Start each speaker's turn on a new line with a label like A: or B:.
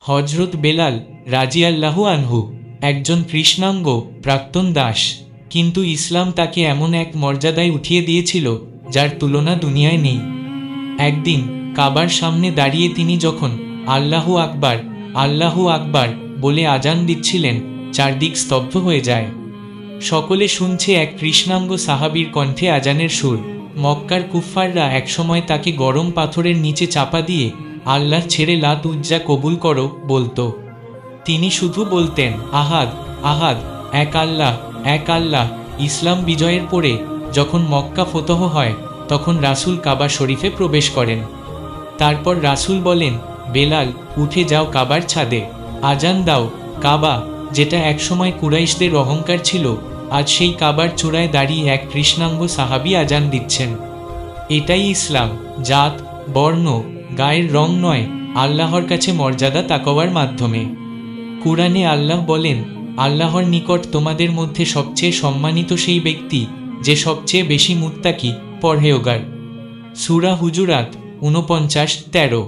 A: হজরত বেলাল রাজিয়াল্লাহু আনহু একজন কৃষ্ণাঙ্গ প্রাক্তন দাস, কিন্তু ইসলাম তাকে এমন এক মর্যাদায় উঠিয়ে দিয়েছিল যার তুলনা দুনিয়ায় নেই। একদিন কাবার সামনে দাঁড়িয়ে তিনি যখন আল্লাহু আকবার আল্লাহু আকবার বলে আজান দিচ্ছিলেন, চারদিক স্তব্ধ হয়ে যায়। সকলে শুনছে এক কৃষ্ণাঙ্গ সাহাবীর কণ্ঠে আজানের সুর। মক্কার কুফফাররা একসময় তাকে গরম পাথরের নিচে চাপা দিয়ে আল্লাহ ছেড়ে লাত উজ্জা কবুল করো বলতো। তিনি শুধু বলতেন আহাদ আহাদ, এক আল্লাহ এক আল্লাহ। ইসলাম বিজয়ের পরে যখন মক্কা ফতহ হয়, তখন রাসূল কাবা শরীফে প্রবেশ করেন। তারপর রাসূল বলেন, বেলাল উঠে যাও কাবার ছাদে, আজান দাও। কাবা, যেটা একসময় কুরাইশদের অহংকার ছিল, আজ সেই কাবার চূড়ায় দাঁড়িয়ে এক কৃষ্ণাঙ্গ সাহাবী আজান দিচ্ছেন। এটাই ইসলাম, জাত বর্ণ গায়ের রং নয়, আল্লাহর কাছে মর্যাদা তাকওয়ার মাধ্যমে। কুরআনে আল্লাহ বলেন, আল্লাহর নিকট তোমাদের মধ্যে সবচেয়ে সম্মানিত সেই ব্যক্তি যে সবচেয়ে বেশি মুত্তাকি, পরহেয়গার। সূরা হুজুরাত ৪৯:১৩।